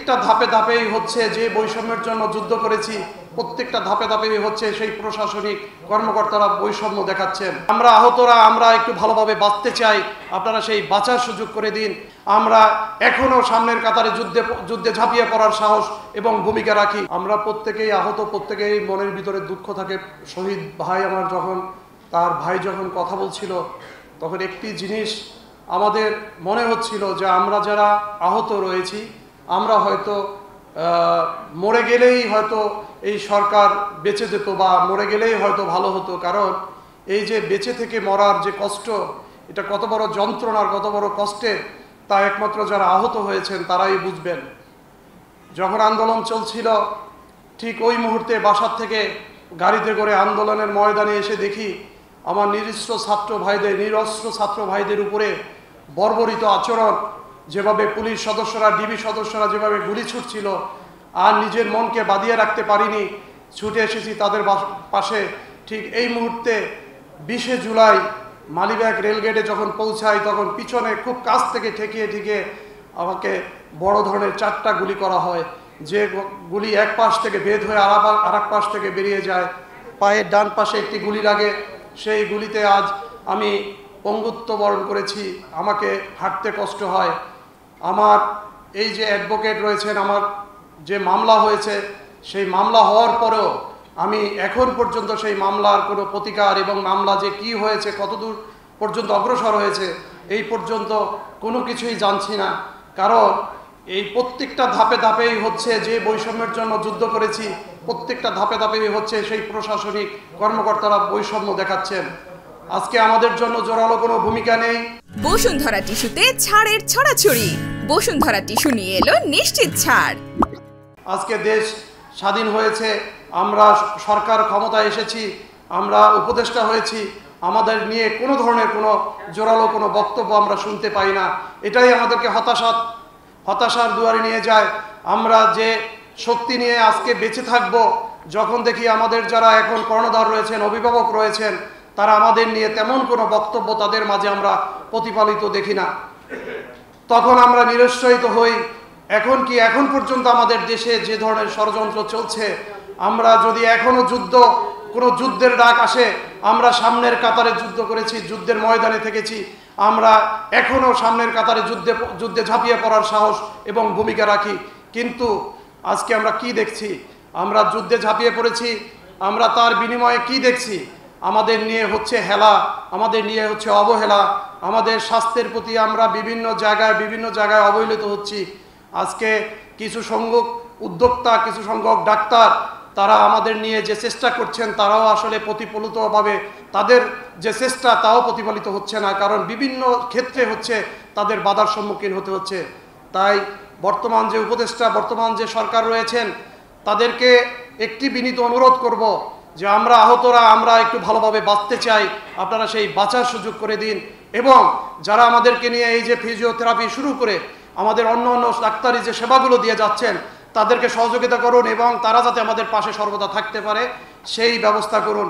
প্রত্যেকটা ধাপে ধাপেই হচ্ছে যে বৈষম্যের জন্য যুদ্ধ করেছি, প্রত্যেকটা ধাপে ধাপেই হচ্ছে সেই প্রশাসনিক কর্মকর্তারা বৈষম্য দেখাচ্ছেন। আমরা আহতরা আমরা একটু ভালোভাবে বাঁচতে চাই, আপনারা সেই বাঁচার সুযোগ করে দিন। আমরা এখনো সামনের কাতারে যুদ্ধে ঝাঁপিয়ে পড়ার সাহস এবং ভূমিকা রাখি। আমরা প্রত্যেকেই আহত, প্রত্যেকেই মনের ভিতরে দুঃখ থাকে। শহীদ ভাই আমার তার ভাই যখন কথা বলছিল, তখন একটি জিনিস আমাদের মনে হচ্ছিল যে আমরা যারা আহত রয়েছি, আমরা হয়তো মরে গেলেই হয়তো এই সরকার বেঁচে যেত, বা মরে গেলেই হয়তো ভালো হতো। কারণ এই যে বেঁচে থেকে মরার যে কষ্ট, এটা কত বড় যন্ত্রণার, কত বড় কষ্টের, তা একমাত্র যারা আহত হয়েছেন তারাই বুঝবেন। যখন আন্দোলন চলছিল, ঠিক ওই মুহূর্তে বাসার থেকে গাড়িতে করে আন্দোলনের ময়দানে এসে দেখি আমার নিরস্ত্র ছাত্র ভাইদের উপরে বর্বরিত আচরণ, যেভাবে পুলিশ সদস্যরা, ডিবি সদস্যরা যেভাবে গুলি ছুটছিল, আর নিজের মনকে বাঁধিয়ে রাখতে পারিনি, ছুটে এসেছি তাদের পাশে। ঠিক এই মুহূর্তে 20শে জুলাই মালিবাগ রেলগেটে যখন পৌঁছাই, তখন পিছনে খুব কাছ থেকে ঠেকিয়ে আমাকে বড় ধরনের 4টা গুলি করা হয়। যে গুলি এক পাশ থেকে ভেদ হয়ে আর এক পাশ থেকে বেরিয়ে যায়। পায়ের ডান পাশে একটি গুলি লাগে, সেই গুলিতে আজ আমি পঙ্গুত্ব বরণ করেছি, আমাকে হাঁটতে কষ্ট হয়। আমার এই যে অ্যাডভোকেট রয়েছেন, আমার যে মামলা হয়েছে, সেই মামলা হওয়ার পরেও আমি এখন পর্যন্ত সেই মামলার কোনো প্রতিকার এবং মামলা যে কি হয়েছে, কতদূর পর্যন্ত অগ্রসর হয়েছে, এই পর্যন্ত কোনো কিছুই জানছি না। কারণ এই প্রত্যেকটা ধাপে ধাপেই হচ্ছে যে বৈষম্যের জন্য যুদ্ধ করেছি, প্রত্যেকটা ধাপে ধাপেই হচ্ছে সেই প্রশাসনিক কর্মকর্তারা বৈষম্য দেখাচ্ছেন। আজকে আমাদের জন্য জোরালো কোনো ভূমিকা নেই। বসুন্ধরা টিস্যুতে ছাড়ের ছড়াছড়ি। বসুন্ধরা টিস্যু নিয়ে এলো নিশ্চিত ছাড়। আজকে দেশ স্বাধীন হয়েছে, আমরা সরকার ক্ষমতায় এসেছি, আমরা উপদেষ্টা হয়েছি, আমাদের নিয়ে কোনো ধরনের কোনো জোরালো কোনো বক্তব্য আমরা শুনতে পাই না। এটাই আমাদেরকে হতাশার দুয়ারে নিয়ে যায়। আমরা যে শক্তি নিয়ে আজকে বেঁচে থাকব, যখন দেখি আমাদের যারা এখন কর্ণধার রয়েছেন, অভিভাবক রয়েছেন, তারা আমাদের নিয়ে তেমন কোনো বক্তব্য তাদের মাঝে আমরা প্রতিফলিত দেখি না, তখন আমরা নিরুৎসাহিত হই। এখন পর্যন্ত আমাদের দেশে যে ধরনের ষড়যন্ত্র চলছে, আমরা যদি এখনো কোনো যুদ্ধের ডাক আসে, আমরা সামনের কাতারে যুদ্ধ করেছি, যুদ্ধের ময়দানে থেকেছি, আমরা এখনো সামনের কাতারে যুদ্ধে ঝাঁপিয়ে পড়ার সাহস এবং ভূমিকা রাখি। কিন্তু আজকে আমরা কি দেখছি? আমরা যুদ্ধে ঝাঁপিয়ে পড়েছি, আমরা তার বিনিময়ে কি দেখছি? আমাদের নিয়ে হচ্ছে হেলা, আমাদের নিয়ে হচ্ছে অবহেলা, আমাদের স্বাস্থ্যের প্রতি আমরা বিভিন্ন জায়গায় অবহেলিত হচ্ছি। আজকে কিছু সংখ্যক উদ্যোক্তা, কিছু সংখ্যক ডাক্তার, তারা আমাদের নিয়ে যে চেষ্টা করছেন, তারাও আসলে প্রতিফলিতভাবে তাদের যে চেষ্টা তাও প্রতিফলিত হচ্ছে না। কারণ বিভিন্ন ক্ষেত্রে হচ্ছে তাদের বাধার সম্মুখীন হতে হচ্ছে। তাই বর্তমান যে উপদেষ্টা, বর্তমান যে সরকার রয়েছেন, তাদেরকে একটি বিনীত অনুরোধ করব যে আমরা আহতরা আমরা একটু ভালোভাবে বাঁচতে চাই, আপনারা সেই বাঁচার সুযোগ করে দিন। এবং যারা আমাদেরকে নিয়ে এই যে ফিজিওথেরাপি শুরু করে আমাদের অন্য ডাক্তারি যে সেবাগুলো দিয়ে যাচ্ছেন, তাদেরকে সহযোগিতা করুন এবং তারা যাতে আমাদের পাশে সর্বদা থাকতে পারে সেই ব্যবস্থা করুন।